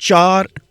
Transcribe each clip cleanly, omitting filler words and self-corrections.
$4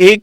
$1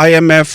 IMF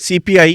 CPI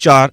4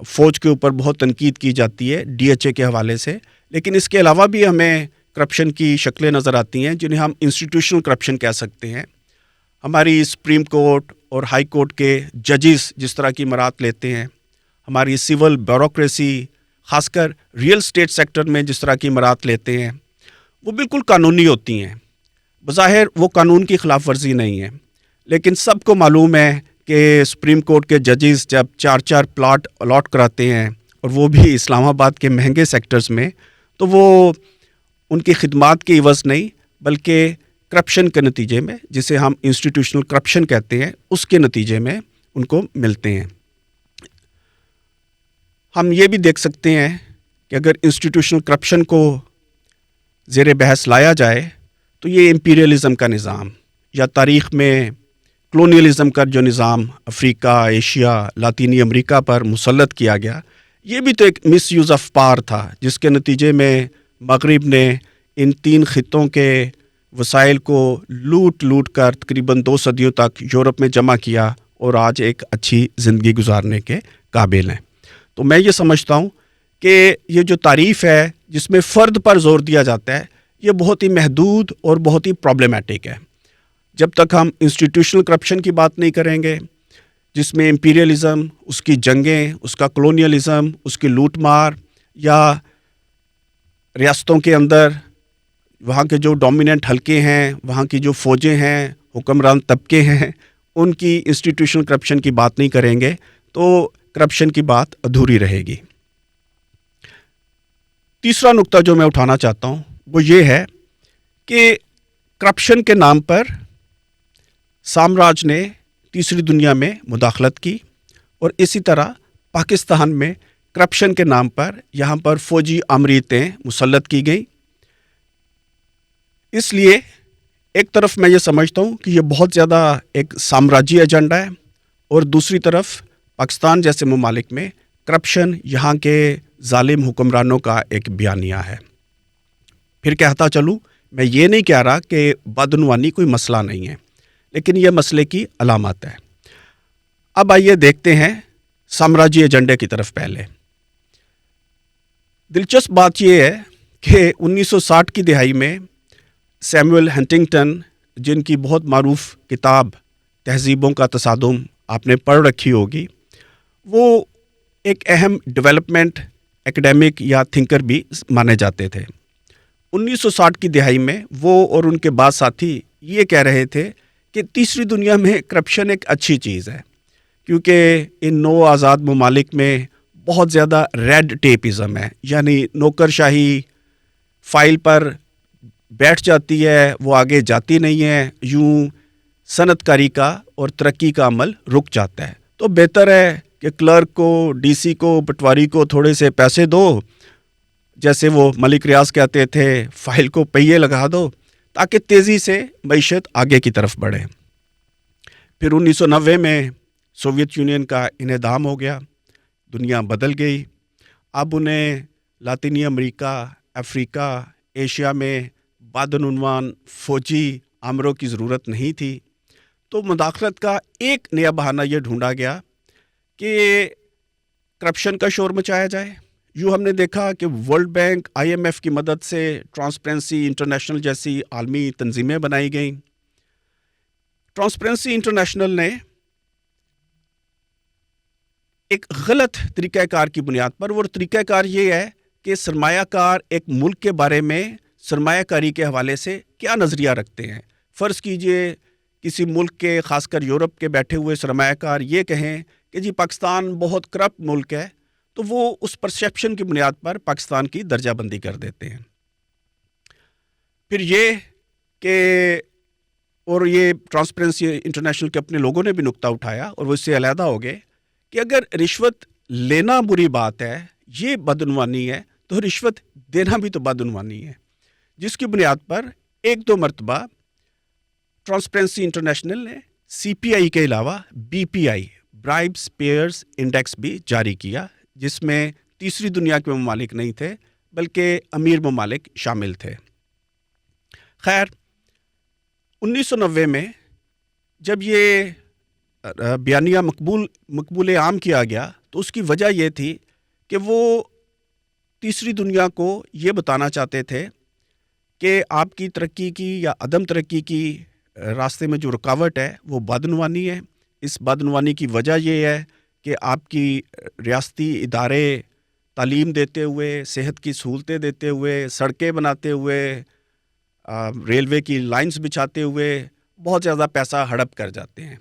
فوج کے اوپر بہت تنقید کی جاتی ہے DHA کے حوالے سے، لیکن اس کے علاوہ بھی ہمیں کرپشن کی شکلیں نظر آتی ہیں جنہیں ہم انسٹیٹیوشنل کرپشن کہہ سکتے ہیں. ہماری سپریم کورٹ اور ہائی کورٹ کے ججز جس طرح کی مرات لیتے ہیں، ہماری سول بیوروکریسی خاص کر ریئل اسٹیٹ سیکٹر میں جس طرح کی مرات لیتے ہیں، وہ بالکل قانونی ہوتی ہیں. بظاہر وہ قانون کی خلاف ورزی نہیں ہے، لیکن سب کو معلوم ہے کہ سپریم کورٹ کے ججز جب 4 پلاٹ الاٹ کراتے ہیں اور وہ بھی اسلام آباد کے مہنگے سیکٹرز میں، تو وہ ان کی خدمات کی عوض نہیں بلکہ کرپشن کے نتیجے میں، جسے ہم انسٹیٹیوشنل کرپشن کہتے ہیں، اس کے نتیجے میں ان کو ملتے ہیں. ہم یہ بھی دیکھ سکتے ہیں کہ اگر انسٹیٹیوشنل کرپشن کو زیر بحث لایا جائے تو یہ امپیریلزم کا نظام یا تاریخ میں کلونیلزم کا جو نظام افریقہ، ایشیا، لاطینی امریکہ پر مسلط کیا گیا، یہ بھی تو ایک مس یوز آف پاور تھا، جس کے نتیجے میں مغرب نے ان 3 خطوں کے وسائل کو لوٹ کر تقریباً 2 صدیوں تک یورپ میں جمع کیا اور آج ایک اچھی زندگی گزارنے کے قابل ہیں. تو میں یہ سمجھتا ہوں کہ یہ جو تعریف ہے جس میں فرد پر زور دیا جاتا ہے، یہ بہت ہی محدود اور بہت ہی پرابلمٹک ہے. جب تک ہم انسٹیٹیوشنل کرپشن کی بات نہیں کریں گے، جس میں امپیریلزم، اس کی جنگیں، اس کا کلونیلزم، اس کی لوٹ مار، یا ریاستوں کے اندر وہاں کے جو ڈومیننٹ حلقے ہیں، وہاں کی جو فوجیں ہیں، حکمران طبقے ہیں، ان کی انسٹیٹیوشنل کرپشن کی بات نہیں کریں گے تو کرپشن کی بات ادھوری رہے گی. تیسرا نقطہ جو میں اٹھانا چاہتا ہوں وہ یہ ہے کہ کرپشن کے نام پر سامراج نے تیسری دنیا میں مداخلت کی، اور اسی طرح پاکستان میں کرپشن کے نام پر یہاں پر فوجی آمریتیں مسلط کی گئیں. اس لیے ایک طرف میں یہ سمجھتا ہوں کہ یہ بہت زیادہ ایک سامراجی ایجنڈا ہے، اور دوسری طرف پاکستان جیسے ممالک میں کرپشن یہاں کے ظالم حکمرانوں کا ایک بیانیہ ہے. پھر کہتا چلوں، میں یہ نہیں کہہ رہا کہ بدعنوانی کوئی مسئلہ نہیں ہے، لیکن یہ مسئلے کی علامات ہے. اب آئیے دیکھتے ہیں سامراجی ایجنڈے کی طرف. پہلے دلچسپ بات یہ ہے کہ 1960 کی دہائی میں سیموئل ہنٹنگٹن، جن کی بہت معروف کتاب تہذیبوں کا تصادم آپ نے پڑھ رکھی ہوگی، وہ ایک اہم ڈیولپمنٹ ایکڈیمک یا تھنکر بھی مانے جاتے تھے. 1960 کی دہائی میں وہ اور ان کے بعض ساتھی یہ کہہ رہے تھے کہ تیسری دنیا میں کرپشن ایک اچھی چیز ہے، کیونکہ ان نو آزاد ممالک میں بہت زیادہ ریڈ ٹیپزم ہے، یعنی نوکرشاہی فائل پر بیٹھ جاتی ہے، وہ آگے جاتی نہیں ہے، یوں صنعت کاری کا اور ترقی کا عمل رک جاتا ہے. تو بہتر ہے کہ کلرک کو، DC کو، پٹواری کو تھوڑے سے پیسے دو، جیسے وہ ملک ریاض کہتے تھے، فائل کو پہیے لگا دو تاکہ تیزی سے معیشت آگے کی طرف بڑھے. پھر 1990 میں سوویت یونین کا انہدام ہو گیا، دنیا بدل گئی. اب انہیں لاطینی امریکہ، افریقہ، ایشیا میں بدعنوان فوجی آمروں کی ضرورت نہیں تھی. تو مداخلت کا ایک نیا بہانہ یہ ڈھونڈا گیا کہ کرپشن کا شور مچایا جائے. یوں ہم نے دیکھا کہ ورلڈ بینک، IMF کی مدد سے ٹرانسپیرنسی انٹرنیشنل جیسی عالمی تنظیمیں بنائی گئیں. ٹرانسپیرنسی انٹرنیشنل نے ایک غلط طریقہ کار کی بنیاد پر، وہ طریقہ کار یہ ہے کہ سرمایہ کار ایک ملک کے بارے میں سرمایہ کاری کے حوالے سے کیا نظریہ رکھتے ہیں. فرض کیجئے کسی ملک کے، خاص کر یورپ کے بیٹھے ہوئے سرمایہ کار یہ کہیں کہ جی پاکستان بہت کرپٹ ملک ہے، تو وہ اس پرسیپشن کی بنیاد پر پاکستان کی درجہ بندی کر دیتے ہیں. پھر یہ کہ، اور یہ ٹرانسپیرنسی انٹرنیشنل کے اپنے لوگوں نے بھی نقطہ اٹھایا اور وہ اس سے علیحدہ ہو گئے کہ اگر رشوت لینا بری بات ہے، یہ بدعنوانی ہے، تو رشوت دینا بھی تو بدعنوانی ہے. جس کی بنیاد پر 1-2 مرتبہ ٹرانسپیرنسی انٹرنیشنل نے CPI کے علاوہ BPI برائبس پیئرز انڈیکس بھی جاری کیا، جس میں تیسری دنیا کے ممالک نہیں تھے بلکہ امیر ممالک شامل تھے. خیر، 1990 میں جب یہ بیانیہ مقبول عام کیا گیا تو اس کی وجہ یہ تھی کہ وہ تیسری دنیا کو یہ بتانا چاہتے تھے کہ آپ کی ترقی کی یا عدم ترقی کی راستے میں جو رکاوٹ ہے وہ بدعنوانی ہے. اس بدعنوانی کی وجہ یہ ہے کہ آپ کی ریاستی ادارے تعلیم دیتے ہوئے، صحت کی سہولتیں دیتے ہوئے، سڑکیں بناتے ہوئے، ریلوے کی لائنز بچھاتے ہوئے بہت زیادہ پیسہ ہڑپ کر جاتے ہیں.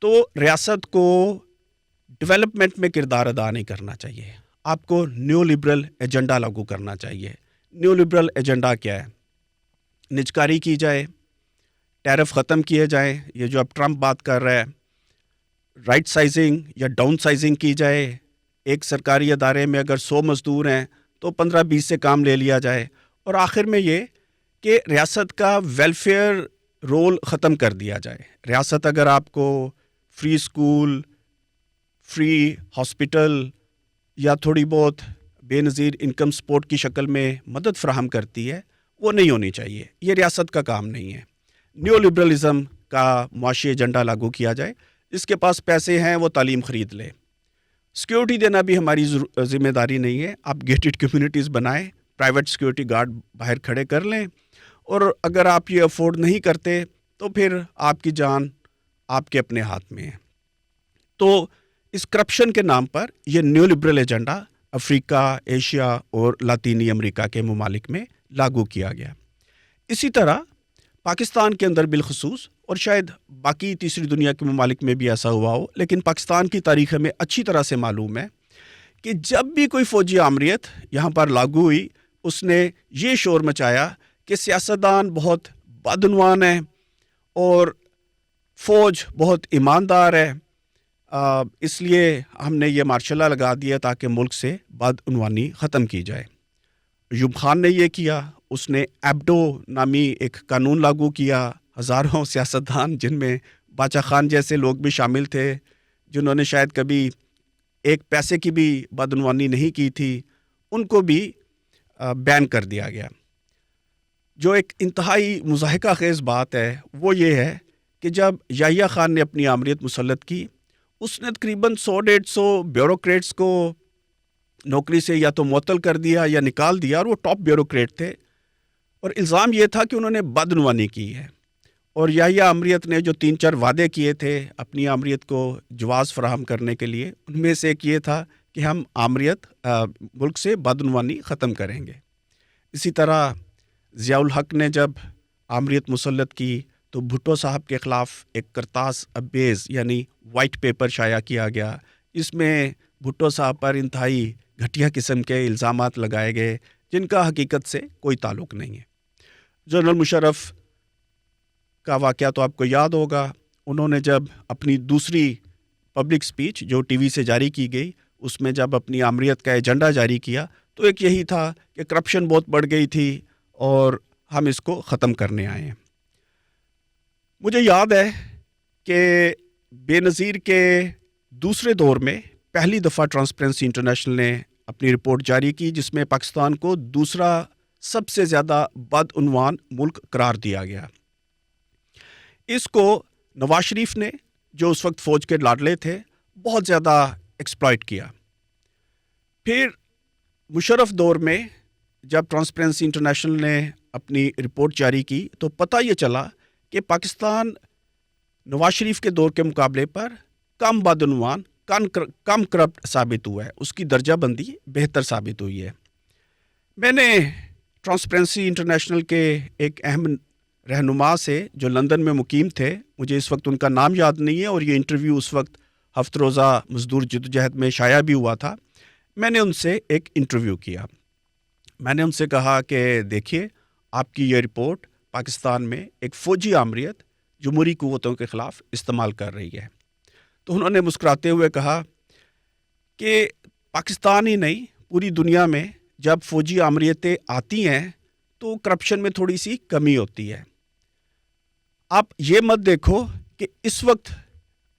تو ریاست کو ڈیولپمنٹ میں کردار ادا نہیں کرنا چاہیے. آپ کو نیو لبرل ایجنڈا لاگو کرنا چاہیے. نیو لبرل ایجنڈا کیا ہے؟ نجکاری کی جائے، ٹیرف ختم کیے جائیں، یہ جو اب ٹرمپ بات کر رہا ہے، رائٹ سائزنگ یا ڈاؤن سائزنگ کی جائے. ایک سرکاری ادارے میں اگر 100 مزدور ہیں تو 15-20 سے کام لے لیا جائے. اور آخر میں یہ کہ ریاست کا ویلفیئر رول ختم کر دیا جائے. ریاست اگر آپ کو فری اسکول، فری ہاسپٹل یا تھوڑی بہت بے نظیر انکم سپورٹ کی شکل میں مدد فراہم کرتی ہے، وہ نہیں ہونی چاہیے. یہ ریاست کا کام نہیں ہے. نیو لبرلزم کا معاشی ایجنڈا لاگو کیا جائے. جس کے پاس پیسے ہیں وہ تعلیم خرید لے. سیکیورٹی دینا بھی ہماری ذمہ داری نہیں ہے. آپ گیٹڈ کمیونٹیز بنائیں، پرائیویٹ سیکیورٹی گارڈ باہر کھڑے کر لیں. اور اگر آپ یہ افورڈ نہیں کرتے تو پھر آپ کی جان آپ کے اپنے ہاتھ میں ہے. تو اس کرپشن کے نام پر یہ نیو لبرل ایجنڈا افریقہ، ایشیا اور لاطینی امریکہ کے ممالک میں لاگو کیا گیا. اسی طرح پاکستان کے اندر بالخصوص، اور شاید باقی تیسری دنیا کے ممالک میں بھی ایسا ہوا ہو، لیکن پاکستان کی تاریخ میں اچھی طرح سے معلوم ہے کہ جب بھی کوئی فوجی آمریت یہاں پر لاگو ہوئی، اس نے یہ شور مچایا کہ سیاستدان بہت بدعنوان ہیں اور فوج بہت ایماندار ہے، اس لیے ہم نے یہ مارشل لا لگا دیا تاکہ ملک سے بدعنوانی ختم کی جائے. ایوب خان نے یہ کیا. اس نے ایبڈو نامی ایک قانون لاگو کیا. ہزاروں سیاستدان، جن میں باچا خان جیسے لوگ بھی شامل تھے، جنہوں نے شاید کبھی ایک پیسے کی بھی بدعنوانی نہیں کی تھی، ان کو بھی بین کر دیا گیا. جو ایک انتہائی مضحکہ خیز بات ہے وہ یہ ہے کہ جب یحییٰ خان نے اپنی آمریت مسلط کی، اس نے تقریباً 100-150 بیوروکریٹس کو نوکری سے یا تو معطل کر دیا یا نکال دیا، اور وہ ٹاپ بیوروکریٹ تھے. اور الزام یہ تھا کہ انہوں نے بدعنوانی کی ہے. اور یحییٰ آمریت نے جو 3-4 وعدے کیے تھے اپنی آمریت کو جواز فراہم کرنے کے لیے، ان میں سے ایک یہ تھا کہ ہم آمریت ملک سے بدعنوانی ختم کریں گے. اسی طرح ضیاء الحق نے جب آمریت مسلط کی تو بھٹو صاحب کے خلاف ایک کرتاس ابیز یعنی وائٹ پیپر شائع کیا گیا. اس میں بھٹو صاحب پر انتہائی گھٹیا قسم کے الزامات لگائے گئے جن کا حقیقت سے کوئی تعلق نہیں ہے. جنرل مشرف کا واقعہ تو آپ کو یاد ہوگا. انہوں نے جب اپنی دوسری پبلک سپیچ جو ٹی وی سے جاری کی گئی، اس میں جب اپنی آمریت کا ایجنڈا جاری کیا تو ایک یہی تھا کہ کرپشن بہت بڑھ گئی تھی اور ہم اس کو ختم کرنے آئے ہیں. مجھے یاد ہے کہ بے نظیر کے دوسرے دور میں پہلی دفعہ ٹرانسپیرنسی انٹرنیشنل نے اپنی رپورٹ جاری کی جس میں پاکستان کو دوسرا سب سے زیادہ بدعنوان ملک قرار دیا گیا. اس کو نواز شریف نے، جو اس وقت فوج کے لاڈلے تھے، بہت زیادہ ایکسپلائٹ کیا. پھر مشرف دور میں جب ٹرانسپیرنسی انٹرنیشنل نے اپنی رپورٹ جاری کی تو پتہ یہ چلا کہ پاکستان نواز شریف کے دور کے مقابلے پر کم بدعنوان، کم کرپٹ ثابت ہوا ہے. اس کی درجہ بندی بہتر ثابت ہوئی ہے. میں نے ٹرانسپیرنسی انٹرنیشنل کے ایک اہم رہنما سے جو لندن میں مقیم تھے، مجھے اس وقت ان کا نام یاد نہیں ہے اور یہ انٹرویو اس وقت ہفت روزہ مزدور جدوجہد میں شائع بھی ہوا تھا. میں نے ان سے ایک انٹرویو کیا. میں نے ان سے کہا کہ دیکھیے، آپ کی یہ رپورٹ پاکستان میں ایک فوجی آمریت جمہوری قوتوں کے خلاف استعمال کر رہی ہے. تو انہوں نے مسکراتے ہوئے کہا کہ پاکستان ہی نہیں، پوری دنیا میں جب فوجی آمریتیں آتی ہیں تو کرپشن میں تھوڑی سی کمی ہوتی ہے. آپ یہ مت دیکھو کہ اس وقت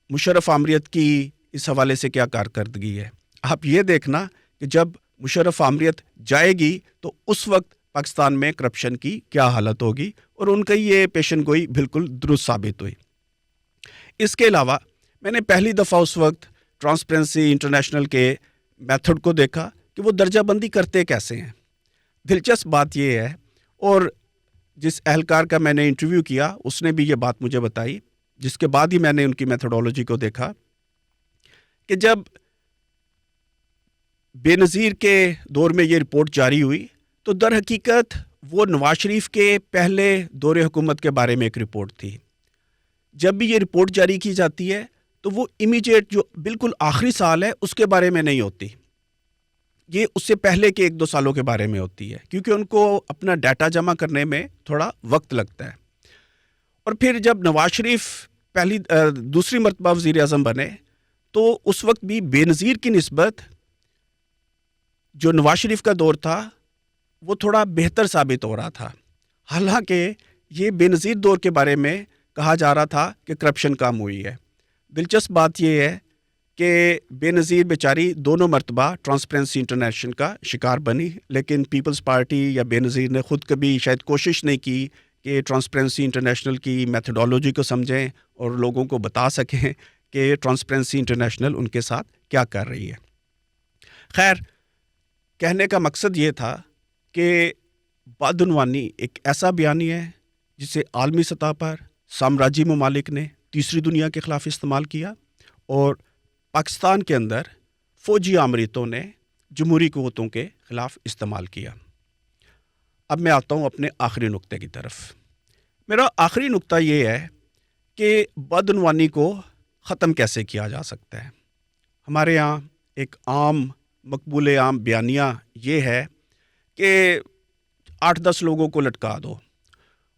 مشرف آمریت کی اس حوالے سے کیا کارکردگی ہے. آپ یہ دیکھنا کہ جب مشرف آمریت جائے گی تو اس وقت پاکستان میں کرپشن کی کیا حالت ہوگی. اور ان کی یہ پیشن گوئی بالکل درست ثابت ہوئی. اس کے علاوہ میں نے پہلی دفعہ اس وقت ٹرانسپیرنسی انٹرنیشنل کے میتھڈ کو دیکھا کہ وہ درجہ بندی کرتے کیسے ہیں. دلچسپ بات یہ ہے، اور جس اہلکار کا میں نے انٹرویو کیا اس نے بھی یہ بات مجھے بتائی، جس کے بعد ہی میں نے ان کی میتھڈولوجی کو دیکھا، کہ جب بے نظیر کے دور میں یہ رپورٹ جاری ہوئی تو در حقیقت وہ نواز شریف کے پہلے دور حکومت کے بارے میں ایک رپورٹ تھی. جب بھی یہ رپورٹ جاری کی جاتی ہے تو وہ امیجیٹ جو بالکل آخری سال ہے اس کے بارے میں نہیں ہوتی، یہ اس سے پہلے کے 1-2 سالوں کے بارے میں ہوتی ہے، کیونکہ ان کو اپنا ڈیٹا جمع کرنے میں تھوڑا وقت لگتا ہے. اور پھر جب نواز شریف دوسری مرتبہ وزیر اعظم بنے تو اس وقت بھی بے نظیر کی نسبت جو نواز شریف کا دور تھا وہ تھوڑا بہتر ثابت ہو رہا تھا. حالانکہ یہ بے نظیر دور کے بارے میں کہا جا رہا تھا کہ کرپشن کم ہوئی ہے. دلچسپ بات یہ ہے کہ بے نظیر بیچاری دونوں مرتبہ ٹرانسپیرنسی انٹرنیشنل کا شکار بنی، لیکن پیپلز پارٹی یا بے نظیر نے خود کبھی شاید کوشش نہیں کی کہ ٹرانسپیرنسی انٹرنیشنل کی میتھڈولوجی کو سمجھیں اور لوگوں کو بتا سکیں کہ ٹرانسپیرنسی انٹرنیشنل ان کے ساتھ کیا کر رہی ہے. خیر، کہنے کا مقصد یہ تھا کہ بدعنوانی ایک ایسا بیانی ہے جسے عالمی سطح پر سامراجی ممالک نے تیسری دنیا کے خلاف استعمال کیا، اور پاکستان کے اندر فوجی آمریتوں نے جمہوری قوتوں کے خلاف استعمال کیا. اب میں آتا ہوں اپنے آخری نقطے کی طرف. میرا آخری نقطہ یہ ہے کہ بدعنوانی کو ختم کیسے کیا جا سکتا ہے. ہمارے یہاں ایک مقبول عام بیانیہ یہ ہے کہ 8-10 لوگوں کو لٹکا دو.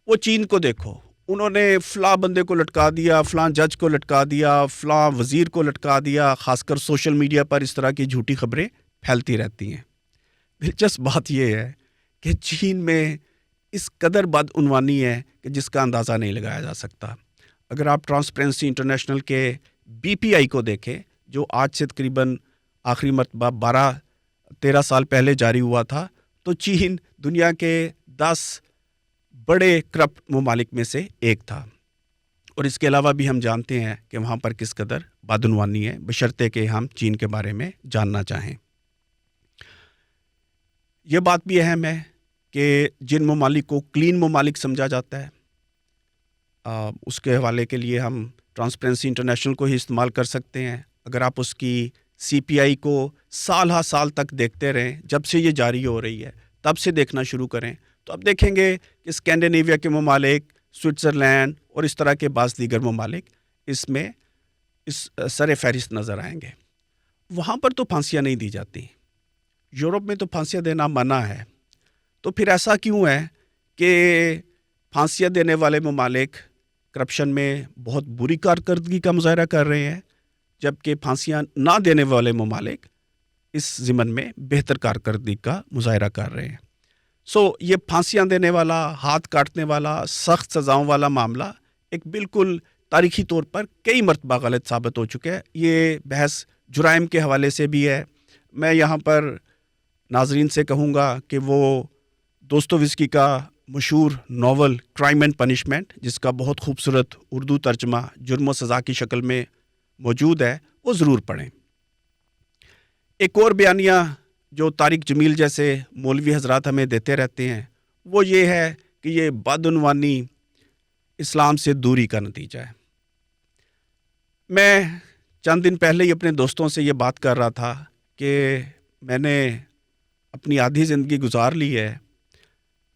وہ چین کو دیکھو، انہوں نے فلاں بندے کو لٹکا دیا، فلاں جج کو لٹکا دیا، فلاں وزیر کو لٹکا دیا. خاص کر سوشل میڈیا پر اس طرح کی جھوٹی خبریں پھیلتی رہتی ہیں. دلچسپ بات یہ ہے کہ چین میں اس قدر بدعنوانی ہے کہ جس کا اندازہ نہیں لگایا جا سکتا. اگر آپ ٹرانسپیرنسی انٹرنیشنل کے BPI کو دیکھیں جو آج سے تقریباً آخری مرتبہ 12-13 سال پہلے جاری ہوا تھا، تو چین دنیا کے 10 بڑے کرپٹ ممالک میں سے ایک تھا. اور اس کے علاوہ بھی ہم جانتے ہیں کہ وہاں پر کس قدر بدعنوانی ہے، بشرطے کہ ہم چین کے بارے میں جاننا چاہیں. یہ بات بھی اہم ہے کہ جن ممالک کو کلین ممالک سمجھا جاتا ہے، اس کے حوالے کے لیے ہم ٹرانسپیرنسی انٹرنیشنل کو ہی استعمال کر سکتے ہیں. اگر آپ اس کی CPI کو سال ہا سال تک دیکھتے رہیں، جب سے یہ جاری ہو رہی ہے تب سے دیکھنا شروع کریں، تو اب دیکھیں گے کہ اسکینڈینیویا کے ممالک، سوئٹزرلینڈ اور اس طرح کے بعض دیگر ممالک اس میں سر فہرست نظر آئیں گے. وہاں پر تو پھانسیاں نہیں دی جاتی. یورپ میں تو پھانسیاں دینا منع ہے. تو پھر ایسا کیوں ہے کہ پھانسیاں دینے والے ممالک کرپشن میں بہت بری کارکردگی کا مظاہرہ کر رہے ہیں، جبکہ پھانسیاں نہ دینے والے ممالک اس ضمن میں بہتر کارکردگی کا مظاہرہ کر رہے ہیں؟ یہ پھانسیاں دینے والا، ہاتھ کاٹنے والا، سخت سزاؤں والا معاملہ ایک بالکل تاریخی طور پر کئی مرتبہ غلط ثابت ہو چکا ہے. یہ بحث جرائم کے حوالے سے بھی ہے. میں یہاں پر ناظرین سے کہوں گا کہ وہ دوستویسکی کا مشہور ناول کرائم اینڈ پنشمنٹ، جس کا بہت خوبصورت اردو ترجمہ جرم و سزا کی شکل میں موجود ہے، وہ ضرور پڑھیں. ایک اور بیانیہ جو طارق جمیل جیسے مولوی حضرات ہمیں دیتے رہتے ہیں وہ یہ ہے کہ یہ بدعنوانی اسلام سے دوری کا نتیجہ ہے. میں چند دن پہلے ہی اپنے دوستوں سے یہ بات کر رہا تھا کہ میں نے اپنی آدھی زندگی گزار لی ہے،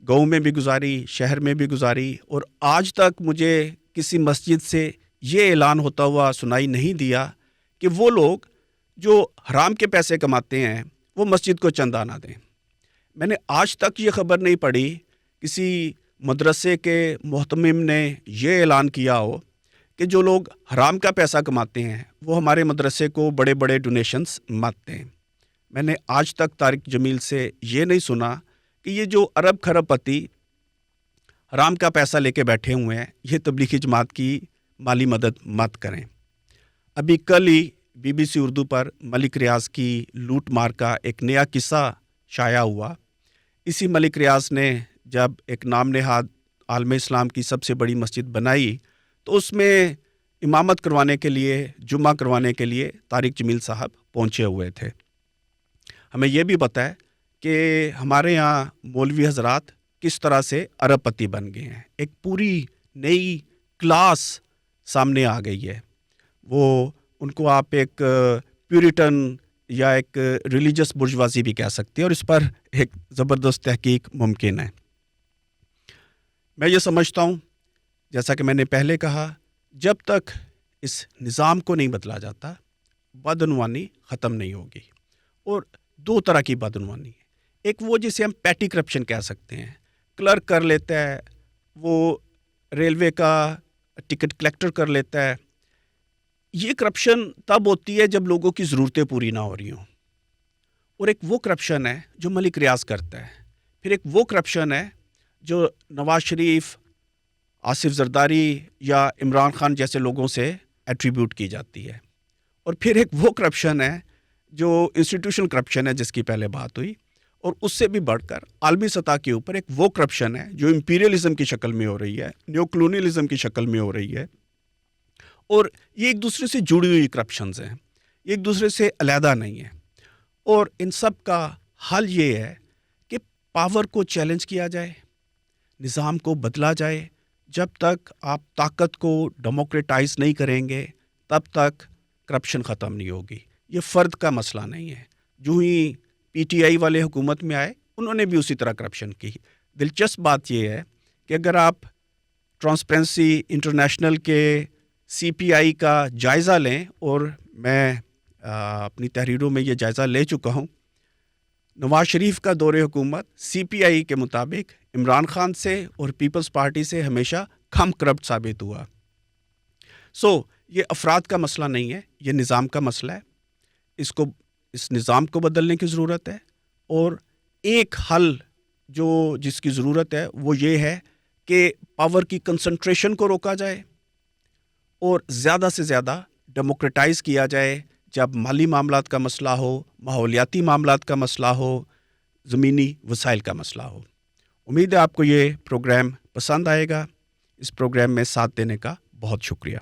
گاؤں میں بھی گزاری، شہر میں بھی گزاری، اور آج تک مجھے کسی مسجد سے یہ اعلان ہوتا ہوا سنائی نہیں دیا کہ وہ لوگ جو حرام کے پیسے کماتے ہیں وہ مسجد کو چندہ نہ دیں. میں نے آج تک یہ خبر نہیں پڑھی کسی مدرسے کے محتمم نے یہ اعلان کیا ہو کہ جو لوگ حرام کا پیسہ کماتے ہیں وہ ہمارے مدرسے کو بڑے بڑے ڈونیشنز مت دیں. میں نے آج تک طارق جمیل سے یہ نہیں سنا کہ یہ جو ارب خرب پتی حرام کا پیسہ لے کے بیٹھے ہوئے ہیں یہ تبلیغی جماعت کی مالی مدد مت کریں. ابھی کل ہی BBC اردو پر ملک ریاض کی لوٹ مار کا ایک نیا قصہ شائع ہوا. اسی ملک ریاض نے جب ایک نام نہاد عالم اسلام کی سب سے بڑی مسجد بنائی تو اس میں امامت کروانے کے لیے، جمعہ کروانے کے لیے طارق جمیل صاحب پہنچے ہوئے تھے۔ ہمیں یہ بھی پتہ ہے کہ ہمارے یہاں مولوی حضرات کس طرح سے ارب پتی بن گئے ہیں، ایک پوری نئی کلاس سامنے آ گئی ہے۔ وہ ان کو آپ ایک پیورٹن یا ایک ریلیجس برجوازی بھی کہہ سکتے ہیں، اور اس پر ایک زبردست تحقیق ممکن ہے۔ میں یہ سمجھتا ہوں، جیسا کہ میں نے پہلے کہا، جب تک اس نظام کو نہیں بدلا جاتا بدعنوانی ختم نہیں ہوگی۔ اور دو طرح کی بدعنوانی ہے، ایک وہ جسے ہم پیٹی کرپشن کہہ سکتے ہیں، کلرک کر لیتا ہے، وہ ریلوے کا ٹکٹ کلیکٹر کر لیتا ہے۔ یہ کرپشن تب ہوتی ہے جب لوگوں کی ضرورتیں پوری نہ ہو رہی ہوں۔ اور ایک وہ کرپشن ہے جو ملک ریاض کرتا ہے، پھر ایک وہ کرپشن ہے جو نواز شریف، آصف زرداری یا عمران خان جیسے لوگوں سے ایٹریبیوٹ کی جاتی ہے، اور پھر ایک وہ کرپشن ہے جو انسٹیٹیوشنل کرپشن ہے جس کی پہلے بات ہوئی، اور اس سے بھی بڑھ کر عالمی سطح کے اوپر ایک وہ کرپشن ہے جو امپیریلزم کی شکل میں ہو رہی ہے، نیو کلونیلزم کی شکل میں ہو رہی ہے، اور یہ ایک دوسرے سے جڑی ہوئی کرپشنز ہیں، یہ ایک دوسرے سے علیحدہ نہیں ہیں۔ اور ان سب کا حل یہ ہے کہ پاور کو چیلنج کیا جائے، نظام کو بدلا جائے۔ جب تک آپ طاقت کو ڈیموکریٹائز نہیں کریں گے تب تک کرپشن ختم نہیں ہوگی۔ یہ فرد کا مسئلہ نہیں ہے۔ جو ہی پی ٹی آئی والے حکومت میں آئے انہوں نے بھی اسی طرح کرپشن کی۔ دلچسپ بات یہ ہے کہ اگر آپ ٹرانسپیرنسی انٹرنیشنل کے سی پی آئی کا جائزہ لیں، اور میں اپنی تحریروں میں یہ جائزہ لے چکا ہوں، نواز شریف کا دور حکومت سی پی آئی کے مطابق عمران خان سے اور پیپلز پارٹی سے ہمیشہ کم کرپٹ ثابت ہوا۔ یہ افراد کا مسئلہ نہیں ہے، یہ نظام کا مسئلہ ہے۔ اس نظام کو بدلنے کی ضرورت ہے، اور ایک حل جس کی ضرورت ہے وہ یہ ہے کہ پاور کی کنسنٹریشن کو روکا جائے اور زیادہ سے زیادہ ڈیموکریٹائز کیا جائے۔ جب مالی معاملات کا مسئلہ ہو، ماحولیاتی معاملات کا مسئلہ ہو، زمینی وسائل کا مسئلہ ہو۔ امید ہے آپ کو یہ پروگرام پسند آئے گا۔ اس پروگرام میں ساتھ دینے کا بہت شکریہ۔